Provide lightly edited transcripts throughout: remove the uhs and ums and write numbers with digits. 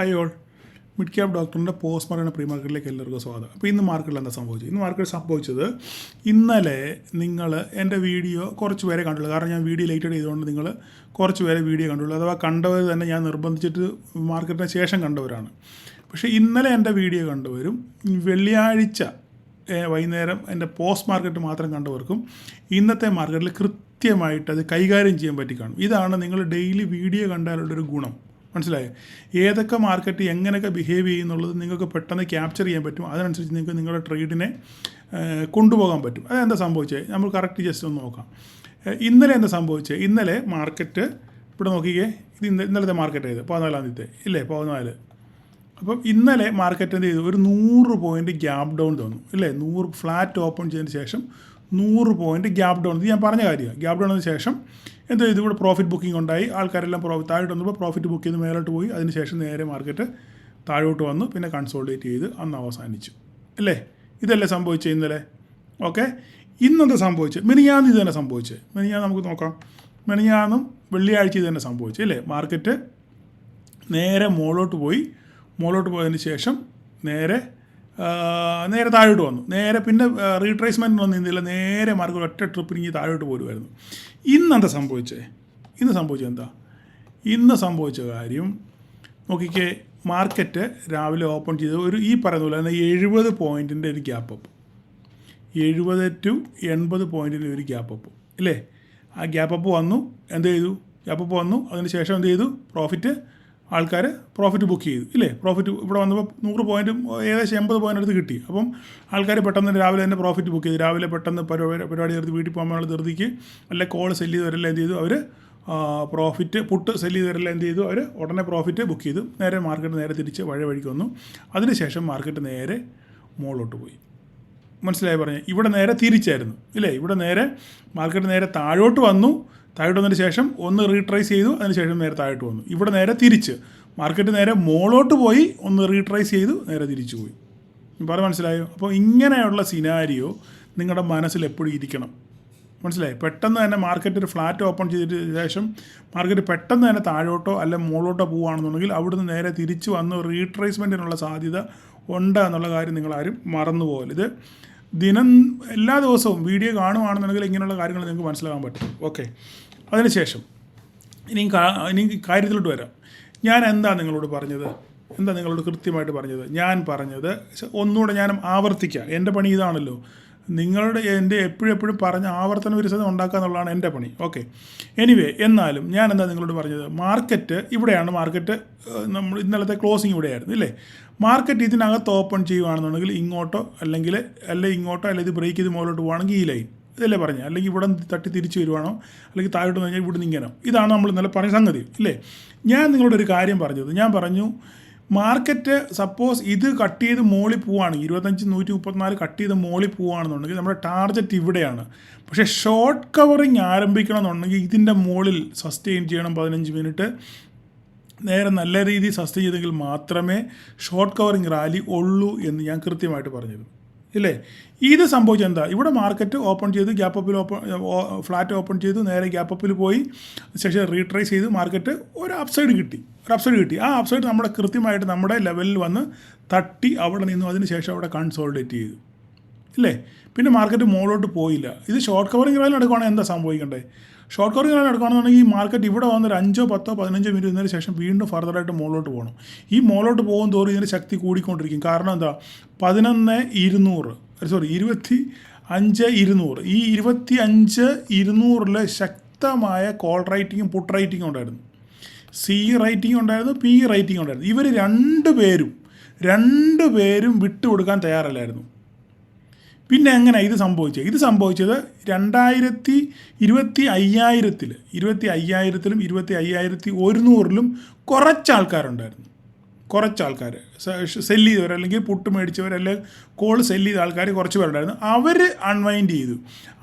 Hi all, mid cap ഡോക്ടറിൻ്റെ post market pre മാർക്കറ്റിലേക്ക് എല്ലാവർക്കും സ്വാഗതം. അപ്പോൾ ഇന്ന് മാർക്കറ്റിൽ എന്താ സംഭവിച്ചത്? ഇന്ന് മാർക്കറ്റ് സംഭവിച്ചത്, ഇന്നലെ നിങ്ങൾ എൻ്റെ വീഡിയോ കുറച്ച് പേരെ കണ്ടുള്ളൂ. കാരണം ഞാൻ വീഡിയോ ലേറ്റ് ചെയ്തുകൊണ്ട് നിങ്ങൾ കുറച്ച് പേരെ വീഡിയോ കണ്ടുള്ളൂ. അഥവാ കണ്ടവർ തന്നെ ഞാൻ നിർബന്ധിച്ചിട്ട് മാർക്കറ്റിന് ശേഷം കണ്ടവരാണ്. പക്ഷേ ഇന്നലെ എൻ്റെ വീഡിയോ കണ്ടവരും വെള്ളിയാഴ്ച വൈകുന്നേരം എൻ്റെ പോസ്റ്റ് മാർക്കറ്റ് മാത്രം കണ്ടവർക്കും ഇന്നത്തെ മാർക്കറ്റിൽ കൃത്യമായിട്ട് അത് കൈകാര്യം ചെയ്യാൻ പറ്റി കാണും. ഇതാണ് നിങ്ങൾ ഡെയിലി വീഡിയോ കണ്ടാലുള്ളൊരു ഗുണം. മനസ്സിലായോ? ഏതൊക്കെ മാർക്കറ്റ് എങ്ങനെയൊക്കെ ബിഹേവ് ചെയ്യുന്നുള്ളത് നിങ്ങൾക്ക് പെട്ടെന്ന് ക്യാപ്ചർ ചെയ്യാൻ പറ്റും. അതിനനുസരിച്ച് നിങ്ങൾക്ക് നിങ്ങളുടെ ട്രേഡിനെ കൊണ്ടുപോകാൻ പറ്റും. അതെന്താ സംഭവിച്ചത്? നമ്മൾ കറക്റ്റ് ജസ്റ്റ് ഒന്ന് നോക്കാം. ഇന്നലെ എന്താ സംഭവിച്ചത്? ഇന്നലെ മാർക്കറ്റ് ഇവിടെ നോക്കിക്കേ, ഇത് ഇന്നലത്തെ മാർക്കറ്റ് ആയത് 14-ാം തീയതി ഇല്ലേ, 14. അപ്പം ഇന്നലെ മാർക്കറ്റ് എന്ത് ചെയ്തു? ഒരു 100 പോയിൻറ്റ് ഗ്യാപ്പ് ഡൗൺ തന്നു ഇല്ലേ. 100 ഫ്ലാറ്റ് ഓപ്പൺ ചെയ്തതിന് ശേഷം 100 പോയിൻറ്റ് ഗ്യാപ്പ് ഡൗൺ. ഇത് ഞാൻ പറഞ്ഞ കാര്യമാണ്. ഗ്യാപ്പ് ഡൗണിന് ശേഷം എന്ത് ചെയ്തു? ഇവിടെ പ്രോഫിറ്റ് ബുക്കിംഗ് ഉണ്ടായി. ആൾക്കാരെല്ലാം താഴോട്ട് വന്നപ്പോൾ പ്രോഫിറ്റ് ബുക്ക് ചെയ്ത് മേലോട്ട് പോയി. അതിനുശേഷം നേരെ മാർക്കറ്റ് താഴോട്ട് വന്നു, പിന്നെ കൺസോളിഡേറ്റ് ചെയ്ത് അന്ന് അവസാനിച്ചു അല്ലേ. ഇതല്ലേ സംഭവിച്ചത് ഇന്നലെ? ഓക്കെ. ഇന്നെന്താ സംഭവിച്ചത്? മിനിഞ്ഞാന്ന് ഇത് തന്നെ സംഭവിച്ചത്. മിനിഞ്ഞാന്ന് നമുക്ക് നോക്കാം. മിനിഞ്ഞാന്നും വെള്ളിയാഴ്ച ഇത് തന്നെ സംഭവിച്ചു അല്ലേ. മാർക്കറ്റ് നേരെ മുകളിലോട്ട് പോയതിന് ശേഷം നേരെ താഴോട്ട് വന്നു. നേരെ പിന്നെ റീട്രേസ്മെൻറ്റ് ഒന്നും നിന്നില്ല. നേരെ മാർക്കറ്റ് ഒറ്റ ട്രിപ്പിന് താഴോട്ട് പോരുമായിരുന്നു. ഇന്നെന്താ സംഭവിച്ചത്? ഇന്ന് സംഭവിച്ചത് എന്താ? ഇന്ന് സംഭവിച്ച കാര്യം നോക്കിക്കേ. മാർക്കറ്റ് രാവിലെ ഓപ്പൺ ചെയ്ത് ഒരു ഈ പറയുന്ന പോലെ തന്നെ 70 പോയിൻറ്റിൻ്റെ ഒരു ഗ്യാപ്പ് അപ്പ്, 70 to 80 പോയിൻറ്റിൻ്റെ ഒരു ഗ്യാപ്പ് അപ്പ് ഇല്ലേ. ആ ഗ്യാപ്പ് അപ്പ് വന്നു. എന്ത് ചെയ്തു? ഗ്യാപ്പ് അപ്പ് വന്നു. അതിന് ശേഷം എന്ത് ചെയ്തു? ആൾക്കാർ പ്രോഫിറ്റ് ബുക്ക് ചെയ്തു ഇല്ലേ. പ്രോഫിറ്റ് ഇവിടെ വന്നപ്പോൾ 100 പോയിൻറ്റും ഏകദേശം 80 പോയിൻ്റ് അടുത്ത് കിട്ടി. അപ്പം ആൾക്കാർ പെട്ടെന്ന് രാവിലെ തന്നെ പ്രോഫിറ്റ് ബുക്ക് ചെയ്തു. രാവിലെ പെട്ടെന്ന് പരിപാടി നിർത്തി വീട്ടിൽ പോകാനുള്ള ധൃതിക്ക് അല്ലെ കോൾ സെല്ല് ചെയ്തവരെല്ലാം എന്ത് ചെയ്തു? അവർ പുട്ട് സെല്ല് ചെയ്തവരെല്ലാം എന്ത് ചെയ്തു? അവർ ഉടനെ പ്രോഫിറ്റ് ബുക്ക് ചെയ്തു. നേരെ മാർക്കറ്റ് നേരെ തിരിച്ച് വഴിക്ക് വന്നു. അതിനുശേഷം മാർക്കറ്റ് നേരെ മുകളിലോട്ട് പോയി. മനസ്സിലായി പറഞ്ഞത്? ഇവിടെ നേരെ തിരിച്ചായിരുന്നു ഇല്ലേ. ഇവിടെ നേരെ മാർക്കറ്റ് നേരെ താഴോട്ട് വന്നു. താഴോട്ട് വന്നതിന് ശേഷം ഒന്ന് റീട്രേസ് ചെയ്തു. അതിനുശേഷം നേരെ താഴോട്ട് വന്നു. ഇവിടെ നേരെ തിരിച്ച് മാർക്കറ്റ് നേരെ മുകളിലോട്ട് പോയി, ഒന്ന് റീട്രേസ് ചെയ്തു, നേരെ തിരിച്ചു പോയി. പറഞ്ഞ് മനസ്സിലായോ? അപ്പോൾ ഇങ്ങനെയുള്ള സിനാരിയോ നിങ്ങളുടെ മനസ്സിൽ എപ്പോഴും ഇരിക്കണം. മനസ്സിലായി? പെട്ടെന്ന് തന്നെ മാർക്കറ്റ് ഒരു ഫ്ലാറ്റ് ഓപ്പൺ ചെയ്തതിന് ശേഷം മാർക്കറ്റ് പെട്ടെന്ന് തന്നെ താഴോട്ടോ അല്ല മുകളിലോട്ടോ പോവുകയാണെന്നുണ്ടെങ്കിൽ അവിടുന്ന് നേരെ തിരിച്ച് വന്ന് റീട്രേസ്മെൻറ്റിനുള്ള സാധ്യത ഉണ്ട് എന്നുള്ള കാര്യം നിങ്ങളാരും മറന്നു പോകരുത്. ഇത് എല്ലാ ദിവസവും വീഡിയോ കാണുകയാണെന്നുണ്ടെങ്കിൽ ഇങ്ങനെയുള്ള കാര്യങ്ങൾ നിങ്ങൾക്ക് മനസ്സിലാക്കാൻ പറ്റും. ഓക്കെ. അതിനുശേഷം ഇനി കാര്യത്തിലോട്ട് വരാം. ഞാൻ എന്താ നിങ്ങളോട് കൃത്യമായിട്ട് പറഞ്ഞത്? ഞാൻ പറഞ്ഞത് ഒന്നുകൂടെ ഞാൻ ആവർത്തിക്കാം. എൻ്റെ പണി ഇതാണല്ലോ. എൻ്റെ എപ്പോഴും പറഞ്ഞ ആവർത്തന വിരസത ഉണ്ടാക്കുക എന്നുള്ളതാണ് എൻ്റെ പണി. ഓക്കെ. എനിവേ, എന്നാലും ഞാൻ എന്താ നിങ്ങളോട് പറഞ്ഞത്? മാർക്കറ്റ് ഇവിടെയാണ്. മാർക്കറ്റ് നമ്മൾ ഇന്നലത്തെ ക്ലോസിങ് ഇവിടെയായിരുന്നു ഇല്ലേ. മാർക്കറ്റ് ഇതിനകത്ത് ഓപ്പൺ ചെയ്യുകയാണെന്നുണ്ടെങ്കിൽ ഇങ്ങോട്ടോ അല്ലെങ്കിൽ ഇത് ബ്രേക്ക് ചെയ്ത് മുകളിലോട്ട് പോവുകയാണെങ്കിൽ ഈ ലൈൻ ഇതല്ലേ പറഞ്ഞത്. അല്ലെങ്കിൽ ഇവിടെ തട്ടി തിരിച്ച് വരുവാണോ അല്ലെങ്കിൽ താഴോട്ട് കഴിഞ്ഞാൽ ഇവിടുന്ന് ഇങ്ങനെ. ഇതാണ് നമ്മൾ ഇന്നലെ പറഞ്ഞ സംഗതി ഇല്ലേ. ഞാൻ നിങ്ങളോട് ഒരു കാര്യം പറഞ്ഞത്, ഞാൻ പറഞ്ഞു മാർക്കറ്റ് സപ്പോസ് ഇത് കട്ട് ചെയ്ത് മോളിൽ പോവുകയാണെങ്കിൽ 25,134 കട്ട് ചെയ്ത് മോളിൽ പോവുകയാണെന്നുണ്ടെങ്കിൽ നമ്മുടെ ടാർഗറ്റ് ഇവിടെയാണ്. പക്ഷേ ഷോർട്ട് കവറിങ് ആരംഭിക്കണമെന്നുണ്ടെങ്കിൽ ഇതിൻ്റെ മുകളിൽ സസ്റ്റെയിൻ ചെയ്യണം 15 മിനിറ്റ്. നേരെ നല്ല രീതിയിൽ സസ്റ്റെയിൻ ചെയ്തെങ്കിൽ മാത്രമേ ഷോർട്ട് കവറിങ് റാലി ഉള്ളൂ എന്ന് ഞാൻ കൃത്യമായിട്ട് പറഞ്ഞത് ഇല്ലേ. ഇത് സംഭവിച്ചത് എന്താ? ഇവിടെ മാർക്കറ്റ് ഓപ്പൺ ചെയ്ത് ഫ്ലാറ്റ് ഓപ്പൺ ചെയ്തു, നേരെ ഗ്യാപ്പ് അപ്പിൽ പോയി, ശേഷം റീട്രേസ് ചെയ്ത് മാർക്കറ്റ് ഒരു അപ്സൈഡ് കിട്ടി. ആ അപ്സൈഡ് നമ്മുടെ കൃത്യമായിട്ട് നമ്മുടെ ലെവലിൽ വന്ന് തട്ടി അവിടെ നിന്നു. അതിന് ശേഷം അവിടെ കൺസോളിഡേറ്റ് ചെയ്തു ഇല്ലേ. പിന്നെ മാർക്കറ്റ് മുകളിലോട്ട് പോയില്ല. ഇത് ഷോർട്ട് കവറിങ് റാലി നടക്കുകയാണെങ്കിൽ എന്താ സംഭവിക്കേണ്ടത്? ഷോർട്ട് കവറിങ് റാലി നടക്കുകയാണെന്നുണ്ടെങ്കിൽ ഈ മാർക്കറ്റ് ഇവിടെ വന്നൊരു 5, 10, 15 മിനിറ്റ് ഇരുന്നതിന് ശേഷം വീണ്ടും ഫർദറായിട്ട് മുകളിലോട്ട് പോകണം. ഈ മുകളിലോട്ട് പോകും തോറും ഇതിൻ്റെ ശക്തി കൂടിക്കൊണ്ടിരിക്കും. കാരണം എന്താ? 25,200 ഈ 25,200 ശക്തമായ കോൾ റൈറ്റിങ്ങും പുട്ട് റൈറ്റിങ്ങും ഉണ്ടായിരുന്നു. സി റൈറ്റിംഗ് ഉണ്ടായിരുന്നു, പി റൈറ്റിംഗ് ഉണ്ടായിരുന്നു. ഇവർ രണ്ടുപേരും വിട്ടുകൊടുക്കാൻ തയ്യാറല്ലായിരുന്നു. പിന്നെ എങ്ങനെ ഇത് സംഭവിച്ചത്? ഇത് സംഭവിച്ചത് 25,000-ലും 25,100-ലും കുറച്ച് ആൾക്കാരുണ്ടായിരുന്നു. സെല്ല് ചെയ്തവർ അല്ലെങ്കിൽ പുട്ട് മേടിച്ചവർ അല്ലെങ്കിൽ കോൾ സെല്ല് ചെയ്ത ആൾക്കാർ കുറച്ച് പേരുണ്ടായിരുന്നു. അവർ അൺവൈൻഡ്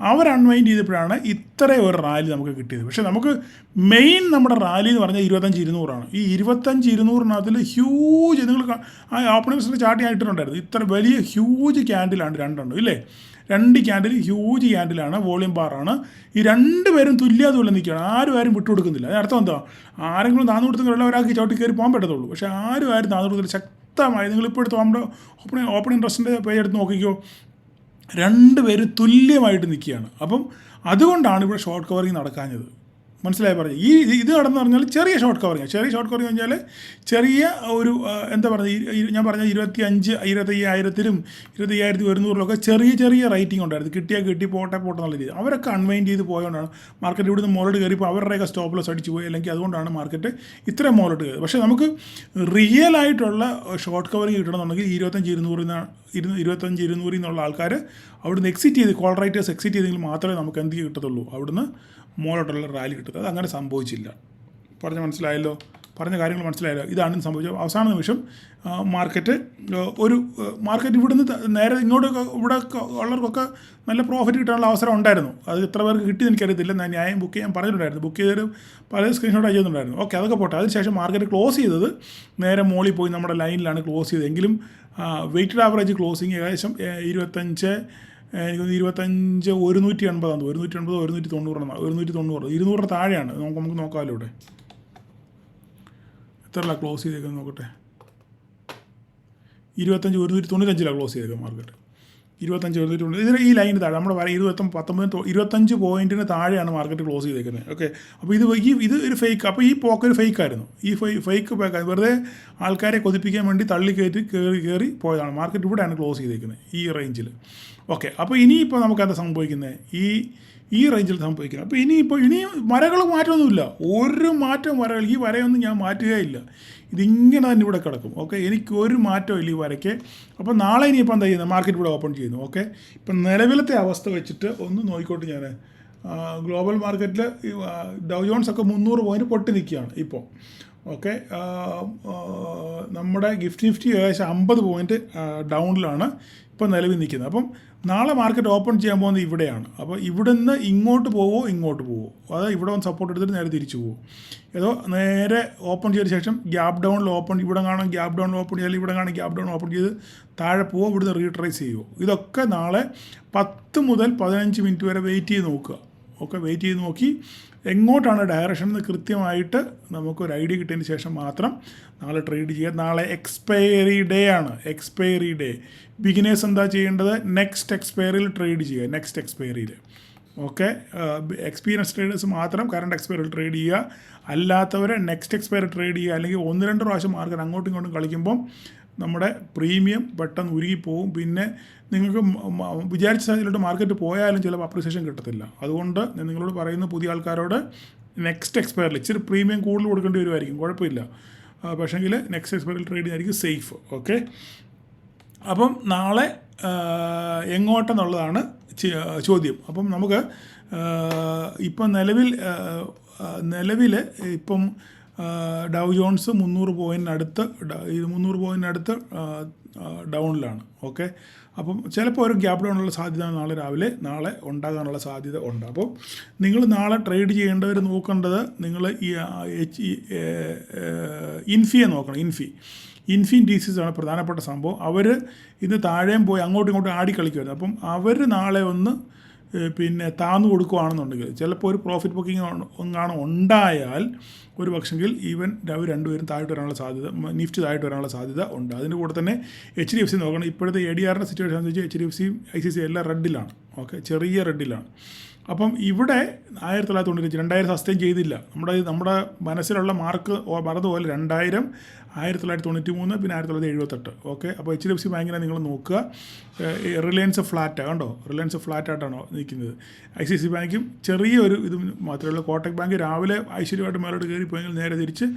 ചെയ്തപ്പോഴാണ് ഇത്രയും ഒരു റാലി നമുക്ക് കിട്ടിയത്. പക്ഷേ നമുക്ക് മെയിൻ നമ്മുടെ റാലി എന്ന് പറഞ്ഞാൽ 25,200 ഈ 25,200-നകത്തിൽ ഹ്യൂജ്, നിങ്ങൾ ആ ഓപ്പണിംഗ് ചാർട്ട് ഞാൻ ഇട്ടിട്ടുണ്ടായിരുന്നു. ഇത്ര വലിയ ഹ്യൂജ് ക്യാൻഡിലാണ് രണ്ടെണ്ണം ഇല്ലേ. 2 ക്യാൻഡിൽ ഹ്യൂജ് ക്യാൻഡിലാണ്, വോളിയം ബാറാണ്. ഈ 2 പേരും തുല്യതുപോലെ നിൽക്കുകയാണ്. ആരും വിട്ടുകൊടുക്കുന്നില്ല. അതിനർത്ഥം എന്താ? ആരെങ്കിലും താന്നു കൊടുത്തെങ്കിൽ ഒരാൾക്ക് ചവിട്ടി കയറി പോകാൻ പറ്റത്തുള്ളൂ. പക്ഷേ ആരും താന്നു കൊടുത്തില്ല. ശക്തമായി നിങ്ങളിപ്പോൾ എടുത്ത് നമ്മുടെ ഓപ്പൺ ഇൻട്രസ്റ്റിൻ്റെ പേജ് എടുത്ത് നോക്കിക്കോ, 2 പേര് തുല്യമായിട്ട് നിൽക്കുകയാണ്. അപ്പം അതുകൊണ്ടാണ് ഇവിടെ ഷോർട്ട് കവറിങ് നടക്കാഞ്ഞത്. മനസ്സിലായി പറഞ്ഞു. ഇത് നടന്നു പറഞ്ഞാൽ ചെറിയ ഷോർട്ട് കവറിങ് പറഞ്ഞാൽ ചെറിയ ഒരു എന്താ പറയുക, ഞാൻ പറഞ്ഞ 25,000-ലും 25,100-ലൊക്കെ ചെറിയ റേറ്റിംഗ് ഉണ്ടായിരുന്നു. കിട്ടി പോട്ടെ എന്നുള്ള രീതി. അവരൊക്കെ അൺവൈൻഡ് ചെയ്ത് പോയതുകൊണ്ടാണ് മാർക്കറ്റ് ഇവിടുന്ന് മോളോട്ട് കയറിയപ്പോൾ അവരുടെയൊക്കെ സ്റ്റോപ്പ് ലോസ് അടിച്ച് പോയി. അല്ലെങ്കിൽ അതുകൊണ്ടാണ് മാർക്കറ്റ് ഇത്രയും മോളോട്ട് കയറി. പക്ഷേ നമുക്ക് റിയൽ ആയിട്ടുള്ള ഷോർട്ട് കവറിങ് കിട്ടണമെന്നുണ്ടെങ്കിൽ 25,200 എന്നുള്ള ആൾക്കാർ അവിടുന്ന് എക്സിറ്റ് ചെയ്ത്, കോൾ റൈറ്റേഴ്സ് എക്സിറ്റ് ചെയ്തെങ്കിൽ മാത്രമേ നമുക്ക് എന്ത് കിട്ടത്തുള്ളൂ, അവിടുന്ന് മോളോട്ടുള്ള റാലി കിട്ടുന്നത്. അത് അങ്ങനെ സംഭവിച്ചില്ല. പറഞ്ഞ കാര്യങ്ങൾ മനസ്സിലായല്ലോ. ഇതാണ് സംഭവിച്ചത്. അവസാന നിമിഷം മാർക്കറ്റ് ഇവിടുന്ന് നേരെ ഇങ്ങോട്ടൊക്കെ ഇവിടെ ഉള്ളവർക്കൊക്കെ നല്ല പ്രോഫിറ്റ് കിട്ടാനുള്ള അവസരം ഉണ്ടായിരുന്നു. അത് എത്ര പേർക്ക് കിട്ടിയെന്ന് എനിക്കറിയത്തില്ല. ഞാൻ ന്യായം ബുക്ക് ചെയ്യാൻ പറഞ്ഞിട്ടുണ്ടായിരുന്നു. ബുക്ക് ചെയ്തൊരു പല സ്ക്രീൻഷോട്ട് അയച്ചിട്ടുണ്ടായിരുന്നു. ഓക്കെ, അതൊക്കെ പോട്ടെ. അതിനുശേഷം മാർക്കറ്റ് ക്ലോസ് ചെയ്തത് നേരെ മോളിൽ പോയി നമ്മുടെ ലൈനിലാണ് ക്ലോസ് ചെയ്തത്. എങ്കിലും വെയ്റ്റഡ് ആവറേജ് ക്ലോസിങ് ഏകദേശം 25, 180, 190, 200 താഴെയാണ്. നമുക്ക് നോക്കാമല്ലോ. ഇവിടെ എത്രല്ല ക്ലോസ് ചെയ്തേക്കുന്നത് നോക്കട്ടെ. 25, 195 ക്ലോസ് ചെയ്തേക്കുന്നത് മാർക്കറ്റ്. 25, 190 ഇതിന് ഈ ലൈന് താഴെ നമ്മുടെ 25 പോയിൻറ്റിന് താഴെയാണ് മാർക്കറ്റ് ക്ലോസ് ചെയ്തേക്കുന്നത്. ഓക്കെ, അപ്പോൾ ഇത് ഒരു ഫേക്ക്. അപ്പോൾ ഈ പോക്കൊരു ഫേക്കായിരുന്നു. ഈ ഫേക്ക് വെറുതെ ആൾക്കാരെ കൊതിപ്പിക്കാൻ വേണ്ടി തള്ളി കയറി പോയതാണ്. മാർക്കറ്റ് ഇവിടെയാണ് ക്ലോസ് ചെയ്തേക്കുന്നത്, ഈ റേഞ്ചിൽ. ഓക്കെ, അപ്പോൾ ഇനിയിപ്പോൾ നമുക്കെന്താ സംഭവിക്കുന്നത്? ഈ റേഞ്ചിൽ സംഭവിക്കുന്നത്. അപ്പോൾ ഇനിയും വരകൾ മാറ്റമൊന്നുമില്ല. ഒരു മാറ്റം ഈ വരയൊന്നും ഞാൻ മാറ്റുകയില്ല. ഇതിങ്ങനെ തന്നെ ഇവിടെ കിടക്കും. ഓക്കെ, എനിക്ക് ഒരു മാറ്റവും ഇല്ല ഈ വരയ്ക്ക്. അപ്പോൾ നാളെ ഇനിയിപ്പോൾ എന്താ ചെയ്യുന്നത്? മാർക്കറ്റ് ഇവിടെ ഓപ്പൺ ചെയ്യുന്നു. ഓക്കെ, ഇപ്പം നിലവിലത്തെ അവസ്ഥ വെച്ചിട്ട് ഒന്ന് നോക്കിക്കോട്ടെ. ഞാൻ ഗ്ലോബൽ മാർക്കറ്റിൽ ഡൗ ജോൺസ് ഒക്കെ 300 പോയിൻറ്റ് പൊട്ടി നിൽക്കുകയാണ് ഇപ്പോൾ. ഓക്കെ, നമ്മുടെ നിഫ്റ്റി ഏകദേശം 50 പോയിൻറ്റ് ഡൗണിലാണ് ഇപ്പോൾ നിലവിൽ നിൽക്കുന്നത്. അപ്പം നാളെ മാർക്കറ്റ് ഓപ്പൺ ചെയ്യാൻ പോകുന്നത് ഇവിടെയാണ്. അപ്പോൾ ഇവിടുന്ന് ഇങ്ങോട്ട് പോവോ അതായത് ഇവിടെ വന്ന് സപ്പോർട്ട് എടുത്തിട്ട് നേരെ തിരിച്ചു പോകുമോ, ഏതോ നേരെ ഓപ്പൺ ചെയ്ത ശേഷം ഗ്യാപ്പ് ഡൗണിൽ ഇവിടെ കാണാൻ ഗ്യാപ്പ് ഡൗണിൽ ഓപ്പൺ ചെയ്താൽ ഇവിടെ കാണാൻ ഗ്യാപ്പ് ഡൗൺ ഓപ്പൺ ചെയ്ത് താഴെ പോവോ, ഇവിടുന്ന് റീട്രേസ് ചെയ്യുമോ? ഇതൊക്കെ നാളെ 10 മുതൽ 15 മിനിറ്റ് വരെ വെയിറ്റ് ചെയ്ത് നോക്കുക. ഓക്കെ, വെയിറ്റ് ചെയ്ത് നോക്കി എങ്ങോട്ടാണ് ഡയറക്ഷൻ എന്ന് കൃത്യമായിട്ട് നമുക്കൊരു ഐഡിയ കിട്ടിയതിന് ശേഷം മാത്രം നാളെ ട്രേഡ് ചെയ്യുക. നാളെ എക്സ്പയറി ഡേ ആണ്. എക്സ്പയറി ഡേ ബിഗിനേഴ്സ് എന്താ ചെയ്യേണ്ടത്? നെക്സ്റ്റ് എക്സ്പയറിയിൽ ട്രേഡ് ചെയ്യുക. നെക്സ്റ്റ് എക്സ്പയറിയിൽ. ഓക്കെ, എക്സ്പീരിയൻസ് ട്രേഡേഴ്സ് മാത്രം കറണ്ട് എക്സ്പയറിയിൽ ട്രേഡ് ചെയ്യുക. അല്ലാത്തവരെ നെക്സ്റ്റ് എക്സ്പയറി ട്രേഡ് ചെയ്യുക. അല്ലെങ്കിൽ 1-2 പ്രാവശ്യം മാർക്കറ്റ് അങ്ങോട്ടും ഇങ്ങോട്ടും കളിക്കുമ്പം നമ്മുടെ പ്രീമിയം പെട്ടെന്ന് ഉരുകിപ്പോവും. പിന്നെ നിങ്ങൾക്ക് വിചാരിച്ച സാഹചര്യത്തിലോട്ട് മാർക്കറ്റ് പോയാലും ചിലപ്പോൾ അപ്രിസിയേഷൻ കിട്ടത്തില്ല. അതുകൊണ്ട് ഞാൻ നിങ്ങളോട് പറയുന്ന പുതിയ ആൾക്കാരോട് നെക്സ്റ്റ് എക്സ്പയറിൽ ഇച്ചിരി പ്രീമിയം കൂടുതൽ കൊടുക്കേണ്ടി വരുമായിരിക്കും, കുഴപ്പമില്ല. പക്ഷേങ്കിൽ നെക്സ്റ്റ് എക്സ്പയറിൽ ട്രേഡ് ചെയ്യുന്നതായിരിക്കും സേഫ്. ഓക്കെ, അപ്പം നാളെ എങ്ങോട്ടെന്നുള്ളതാണ് ചോദ്യം. അപ്പം നമുക്ക് ഇപ്പം നിലവിൽ ഇപ്പം ഡൗ ജോൺസ് 300 പോയിൻറ്റിനടുത്ത് ഡൗണിലാണ്. ഓക്കെ, അപ്പം ചിലപ്പോൾ ഒരു ഗ്യാപ്പ് ഡൗണുള്ള സാധ്യത നാളെ ഉണ്ടാകാനുള്ള സാധ്യത ഉണ്ട്. അപ്പോൾ നിങ്ങൾ നാളെ ട്രേഡ് ചെയ്യേണ്ടവർ നോക്കേണ്ടത് നിങ്ങൾ ഈ ഇൻഫിയെ നോക്കണം. ഇൻഫിൻ ഡീസീസ് ആണ് പ്രധാനപ്പെട്ട സംഭവം. അവർ ഇന്ന് താഴെയും പോയി അങ്ങോട്ടും ഇങ്ങോട്ടും ആടിക്കളിക്കുമായിരുന്നു. അപ്പം അവർ നാളെ ഒന്ന് പിന്നെ താന്നു കൊടുക്കുകയാണെന്നുണ്ടെങ്കിൽ ചിലപ്പോൾ ഒരു പ്രോഫിറ്റ് ബുക്കിംഗ് ഉണ്ടായാൽ ഒരു പക്ഷെങ്കിൽ അവർ രണ്ടുപേരും താഴോട്ട് വരാനുള്ള സാധ്യത, നിഫ്റ്റി താഴോട്ട് വരാനുള്ള സാധ്യത ഉണ്ട്. അതിൻ്റെ കൂടെ തന്നെ HDFC നോക്കണം. ഇപ്പോഴത്തെ ADRൻ്റെ സിറ്റുവേഷൻ അനുസരിച്ച് HDFC ICICI എല്ലാം റെഡിലാണ്. ഓക്കെ, ചെറിയ റെഡിലാണ്. അപ്പം ഇവിടെ 1995 2000 സസ്റ്റെയിൻ ചെയ്തില്ല. നമ്മുടെ മനസ്സിലുള്ള മാർക്ക് മറന്നുപോലെ 2000, 1993, പിന്നെ 1978. ഓക്കെ, അപ്പോൾ HDFC ബാങ്കിനെ നിങ്ങൾ നോക്കുക. റിലയൻസ് ഫ്ലാറ്റാണ്, കണ്ടോ? റിലയൻസ് ഫ്ലാറ്റായിട്ടാണോ നിൽക്കുന്നത്. ICICI ബാങ്കും ചെറിയൊരു ഇത് മാത്രമേ ഉള്ളൂ. കോട്ടക് ബാങ്ക് രാവിലെ ഐശ്വര്യമായിട്ട് മേലോട്ട് കയറി പോയെങ്കിൽ നേരെ തിരിച്ച്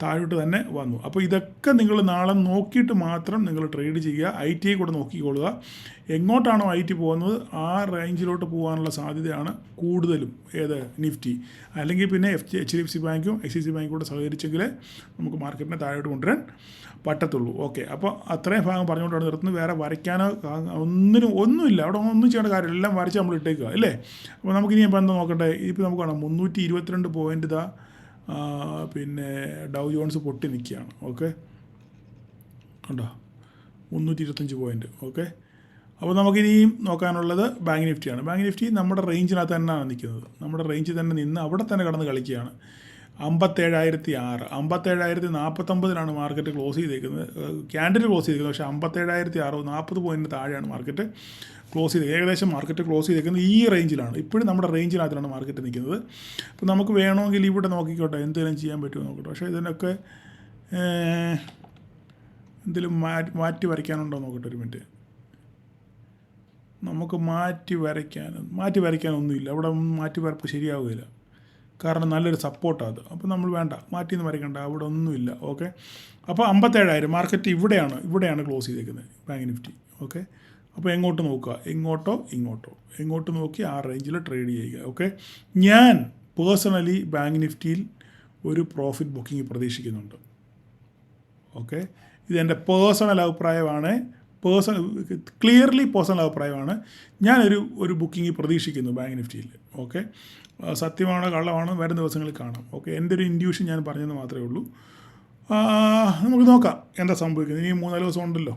താഴോട്ട് തന്നെ വന്നു. അപ്പോൾ ഇതൊക്കെ നിങ്ങൾ നാളെ നോക്കിയിട്ട് മാത്രം നിങ്ങൾ ട്രേഡ് ചെയ്യുക. ITI കൂടെ നോക്കിക്കൊള്ളുക. എങ്ങോട്ടാണോ IT പോകുന്നത് ആ റേഞ്ചിലോട്ട് പോകാനുള്ള സാധ്യതയാണ് കൂടുതലും നിഫ്റ്റി. അല്ലെങ്കിൽ പിന്നെ HDFC ബാങ്കും ICICI ബാങ്കും കൂടെ സഹകരിച്ചെങ്കിൽ നമുക്ക് മാർക്കറ്റിനെ താഴോട്ട് കൊണ്ടുവരാൻ പറ്റത്തുള്ളൂ. ഓക്കെ, അപ്പോൾ അത്രയും ഭാഗം പറഞ്ഞുകൊണ്ടാണ് നിർത്തുന്നത്. വേറെ വരയ്ക്കാനോ ഒന്നുമില്ല. അവിടെ ഒന്നും ചെയ്യേണ്ട കാര്യമില്ല. എല്ലാം വരച്ച് നമ്മൾ ഇട്ടേക്കുക അല്ലേ. അപ്പോൾ നമുക്കിനി ഇപ്പോൾ എന്താ നോക്കട്ടെ? ഇപ്പോൾ നമുക്ക് കാണാം 322 പോയിൻ്റ് പിന്നെ ഡൗ ജോൺസ് പൊട്ടി നിൽക്കുകയാണ്. ഓക്കെ, കണ്ടോ? 325 പോയിൻ്റ്. ഓക്കെ, അപ്പോൾ നമുക്കിനിയും നോക്കാനുള്ളത് ബാങ്ക് നിഫ്റ്റിയാണ്. ബാങ്ക് നിഫ്റ്റി നമ്മുടെ റേഞ്ചിനകത്ത് തന്നെയാണ് നിൽക്കുന്നത്. നമ്മുടെ റേഞ്ചിൽ തന്നെ നിന്ന് അവിടെ തന്നെ കിടന്ന് കളിക്കുകയാണ്. 57,600 57,049 മാർക്കറ്റ് ക്ലോസ് ചെയ്തേക്കുന്നത്. ക്യാൻഡിൽ ക്ലോസ് ചെയ്തേക്കുന്നത്. പക്ഷേ 57,600 40 പോയിൻറ്റിന് താഴെയാണ് മാർക്കറ്റ് ക്ലോസ് ചെയ്ത്. ഏകദേശം മാർക്കറ്റ് ക്ലോസ് ചെയ്തേക്കുന്നത് ഈ റേഞ്ചിലാണ്. ഇപ്പോഴും നമ്മുടെ റേഞ്ചിനകത്താണ് മാർക്കറ്റ് നിൽക്കുന്നത്. അപ്പോൾ നമുക്ക് വേണമെങ്കിൽ ഇവിടെ നോക്കിക്കോട്ടെ, എന്തെങ്കിലും ചെയ്യാൻ പറ്റുമോ നോക്കട്ടെ. പക്ഷേ ഇതിനൊക്കെ എന്തെങ്കിലും മാറ്റി വരയ്ക്കാനുണ്ടോ നോക്കട്ടെ ഒരു മിനിറ്റ്. നമുക്ക് മാറ്റി വരയ്ക്കാനൊന്നുമില്ല. അവിടെ മാറ്റി വരപ്പ് ശരിയാവുകയില്ല. കാരണം നല്ലൊരു സപ്പോർട്ടാണ് അത്. അപ്പോൾ നമ്മൾ വേണ്ട, മാറ്റിയൊന്നും വരയ്ക്കണ്ട, അവിടെ ഒന്നുമില്ല. ഓക്കെ, അപ്പോൾ 57,000 മാർക്കറ്റ് ഇവിടെയാണ് ക്ലോസ് ചെയ്തേക്കുന്നത് ബാങ്ക് നിഫ്റ്റി. ഓക്കെ, അപ്പോൾ എങ്ങോട്ട് നോക്കുക, എങ്ങോട്ട് നോക്കി ആ റേഞ്ചിൽ ട്രേഡ് ചെയ്യുക. ഓക്കെ, ഞാൻ പേഴ്സണലി ബാങ്ക് നിഫ്റ്റിയിൽ ഒരു പ്രോഫിറ്റ് ബുക്കിംഗ് പ്രതീക്ഷിക്കുന്നുണ്ട്. ഓക്കെ, ഇതെൻ്റെ പേഴ്സണൽ അഭിപ്രായമാണ്. ക്ലിയർലി പേഴ്സണൽ അഭിപ്രായമാണ്. ഞാനൊരു ബുക്കിംഗ് പ്രതീക്ഷിക്കുന്നു ബാങ്ക് നിഫ്റ്റിയിൽ. ഓക്കെ, സത്യമാണോ കള്ളമാണോ വരും ദിവസങ്ങളിൽ കാണാം. ഓക്കെ, എൻ്റെ ഒരു ഇൻഡ്യൂഷൻ ഞാൻ പറഞ്ഞെന്ന് മാത്രമേ ഉള്ളൂ. നമുക്ക് നോക്കാം എന്താ സംഭവിക്കുന്നത്. ഇനി 3-4 ദിവസം ഉണ്ടല്ലോ.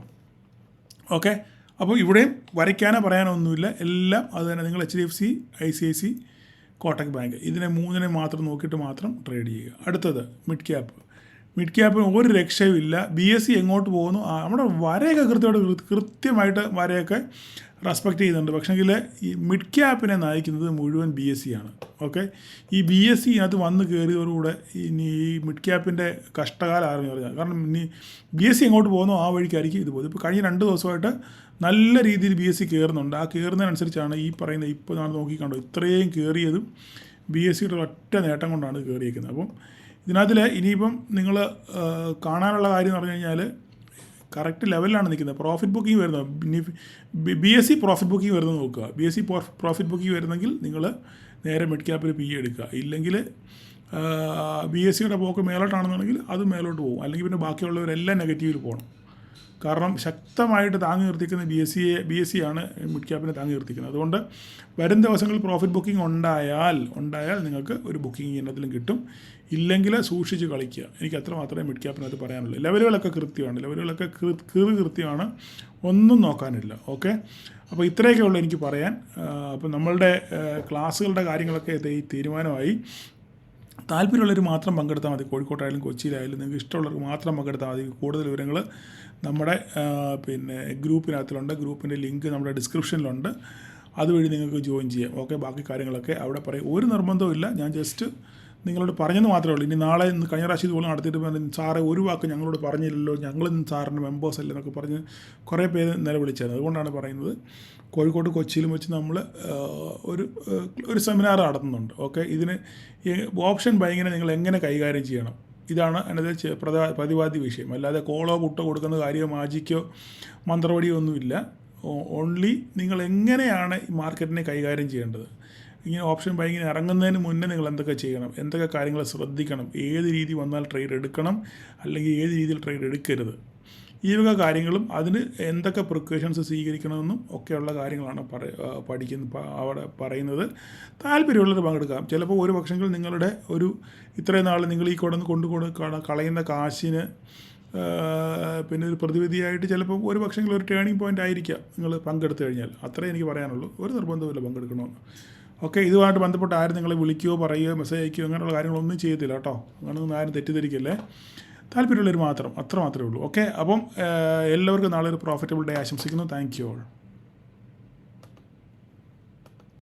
ഓക്കെ, അപ്പോൾ ഇവിടെയും വരയ്ക്കാനോ ഒന്നുമില്ല. എല്ലാം അത് തന്നെ. നിങ്ങൾ HDFC, ICICI, കോട്ടക് ബാങ്ക്, ഇതിനെ 3 മാത്രം നോക്കിയിട്ട് മാത്രം ട്രേഡ് ചെയ്യുക. അടുത്തത് മിഡ് ക്യാപ്പിന് ഒരു രക്ഷയുമില്ല. BSE എങ്ങോട്ട് പോകുന്നു, നമ്മുടെ വരയൊക്കെ കൃത്യമായിട്ട് വരയൊക്കെ റെസ്പെക്റ്റ് ചെയ്യുന്നുണ്ട്. പക്ഷേങ്കിൽ ഈ മിഡ് ക്യാപ്പിനെ നയിക്കുന്നത് മുഴുവൻ BSE ആണ്. ഓക്കെ, ഈ BSE ഇതിനകത്ത് വന്ന് കയറിയതോടുകൂടെ ഇനി ഈ മിഡ് ക്യാപ്പിൻ്റെ കഷ്ടകാലം ആരെന്ന് പറഞ്ഞാൽ, കാരണം ഇനി BSE എങ്ങോട്ട് പോകുന്നു ആ വഴിക്കായിരിക്കും ഇത് പോകുന്നത്. ഇപ്പോൾ കഴിഞ്ഞ 2 ദിവസമായിട്ട് നല്ല രീതിയിൽ BSE കയറുന്നുണ്ട്. ആ കയറുന്നതിനനുസരിച്ചാണ് ഈ പറയുന്നത്. ഇപ്പോൾ നമ്മൾ നോക്കിക്കണ്ടോ, ഇത്രയും കയറിയതും BSEയുടെ ഒറ്റ നേട്ടം കൊണ്ടാണ് കയറിയിരിക്കുന്നത്. അപ്പം ഇതിനകത്തിൽ ഇനിയിപ്പം നിങ്ങൾ കാണാനുള്ള കാര്യം എന്ന് പറഞ്ഞു കഴിഞ്ഞാൽ കറക്റ്റ് ലെവലിലാണ് നിൽക്കുന്നത്. പ്രോഫിറ്റ് ബുക്കിംഗ് വരുന്നത് BSE പ്രോഫിറ്റ് ബുക്കിംഗ് വരുന്നത് നോക്കുക. BSE പ്രോഫിറ്റ് ബുക്കിംഗ് വരുന്നെങ്കിൽ നിങ്ങൾ നേരെ മിഡ് ക്യാപ്പിൽ PE എടുക്കുക. ഇല്ലെങ്കിൽ BSEയുടെ പോക്ക് മേലോട്ടാണെന്നുണ്ടെങ്കിൽ അത് മേലോട്ട് പോകും. അല്ലെങ്കിൽ പിന്നെ ബാക്കിയുള്ളവരെല്ലാം നെഗറ്റീവിൽ പോകണം. കാരണം ശക്തമായിട്ട് താങ്ങി നിർത്തിക്കുന്ന BSE ആണ് മിഡ് ക്യാപ്പിനെ താങ്ങി നിർത്തിക്കുന്നത്. അതുകൊണ്ട് വരും ദിവസങ്ങളിൽ പ്രോഫിറ്റ് ബുക്കിംഗ് ഉണ്ടായാൽ നിങ്ങൾക്ക് ഒരു ബുക്കിംഗ് ഇനത്തിലും കിട്ടും. ഇല്ലെങ്കിൽ സൂക്ഷിച്ച് കളിക്കുക. എനിക്ക് അത്ര മാത്രമേ മിഡ് ക്യാപ്പിനകത്ത് പറയാനുള്ളൂ. ലെവലുകളൊക്കെ കൃത്യമാണ്, ഒന്നും നോക്കാനില്ല. ഓക്കെ, അപ്പോൾ ഇത്രയൊക്കെ ഉള്ളൂ എനിക്ക് പറയാൻ. അപ്പോൾ നമ്മളുടെ ക്ലാസ്സുകളുടെ കാര്യങ്ങളൊക്കെ തീരുമാനമായി. താല്പര്യമുള്ളവർ മാത്രം പങ്കെടുത്താൽ മതി. കോഴിക്കോട്ടായാലും കൊച്ചിയിലായാലും നിങ്ങൾക്ക് ഇഷ്ടമുള്ളവർക്ക് മാത്രം പങ്കെടുത്താൽ മതി. കൂടുതൽ വിവരങ്ങൾ നമ്മുടെ ഗ്രൂപ്പിനകത്തിലുണ്ട്. ഗ്രൂപ്പിൻ്റെ ലിങ്ക് നമ്മുടെ ഡിസ്ക്രിപ്ഷനിലുണ്ട്. അതുവഴി നിങ്ങൾക്ക് ജോയിൻ ചെയ്യാം. ഓക്കെ, ബാക്കി കാര്യങ്ങളൊക്കെ അവിടെ പറയും. ഒരു നിർബന്ധവും ഇല്ല. ഞാൻ ജസ്റ്റ് നിങ്ങളോട് പറഞ്ഞെന്ന് മാത്രമേ ഉള്ളൂ. ഇനി നാളെ കഴിഞ്ഞ പ്രാവശ്യം ഇതുപോലെ നടത്തിയിട്ട് സാറേ ഒരു വാക്ക് ഞങ്ങളോട് പറഞ്ഞില്ലല്ലോ, ഞങ്ങളും സാറിൻ്റെ മെമ്പേഴ്സ് അല്ലേ എന്നൊക്കെ പറഞ്ഞ് കുറേ പേര് നിലവിളിച്ചായിരുന്നു. അതുകൊണ്ടാണ് പറയുന്നത്. കോഴിക്കോട് കൊച്ചിയിലും വെച്ച് നമ്മൾ ഒരു സെമിനാർ നടത്തുന്നുണ്ട്. ഓക്കെ, ഇതിന് ഓപ്ഷൻ ബൈങ്ങിനെ നിങ്ങൾ എങ്ങനെ കൈകാര്യം ചെയ്യണം, ഇതാണ് അതിനകത്ത് പ്രതിപാദ്യ വിഷയം. അല്ലാതെ കോളോ പുട്ടോ കൊടുക്കുന്ന കാര്യമോ മാജിക്കോ മന്ത്രവടിയോ ഒന്നുമില്ല. ഓൺലി നിങ്ങൾ എങ്ങനെയാണ് ഈ മാർക്കറ്റിനെ കൈകാര്യം ചെയ്യേണ്ടത്. ഇങ്ങനെ ഓപ്ഷൻ ബൈങ്ങിന് ഇറങ്ങുന്നതിന് മുന്നേ നിങ്ങൾ എന്തൊക്കെ ചെയ്യണം, എന്തൊക്കെ കാര്യങ്ങൾ ശ്രദ്ധിക്കണം, ഏത് രീതി വന്നാൽ ട്രേഡ് എടുക്കണം, അല്ലെങ്കിൽ ഏത് രീതിയിൽ ട്രേഡ് എടുക്കരുത്, ഈ വക കാര്യങ്ങളും അതിന് എന്തൊക്കെ പ്രിക്കോഷൻസ് സ്വീകരിക്കണമെന്നും ഒക്കെയുള്ള കാര്യങ്ങളാണ് അവിടെ പറയുന്നത്. താല്പര്യമുള്ളവർ പങ്കെടുക്കാം. ചിലപ്പോൾ ഒരു പക്ഷെങ്കിൽ നിങ്ങളുടെ ഇത്രയും നാൾ നിങ്ങൾ ഈ കളയുന്ന കാശിന് പിന്നെ ഒരു പ്രതിവിധിയായിട്ട് ചിലപ്പോൾ ഒരു പക്ഷെങ്കിൽ ഒരു ടേണിംഗ് പോയിൻ്റ് ആയിരിക്കാം നിങ്ങൾ പങ്കെടുത്തു കഴിഞ്ഞാൽ. അത്രേ എനിക്ക് പറയാനുള്ളൂ. ഒരു നിർബന്ധമില്ല പങ്കെടുക്കണമെന്ന്. ഓക്കെ, ഇതുമായിട്ട് ബന്ധപ്പെട്ട് ആരും നിങ്ങളെ വിളിക്കുകയോ പറയുകയോ മെസ്സേജ് അയക്കുകയോ അങ്ങനെയുള്ള കാര്യങ്ങളൊന്നും ചെയ്യത്തില്ല കേട്ടോ. അങ്ങനെയൊന്നും ആരും തെറ്റിദ്ധരിക്കല്ലേ. താല്പര്യമുള്ളവർ മാത്രം, അത്ര മാത്രമേ ഉള്ളൂ. ഓക്കെ, അപ്പം എല്ലാവർക്കും നാളെ ഒരു പ്രോഫിറ്റബിൾ ഡേ ആശംസിക്കുന്നു. Thank you all.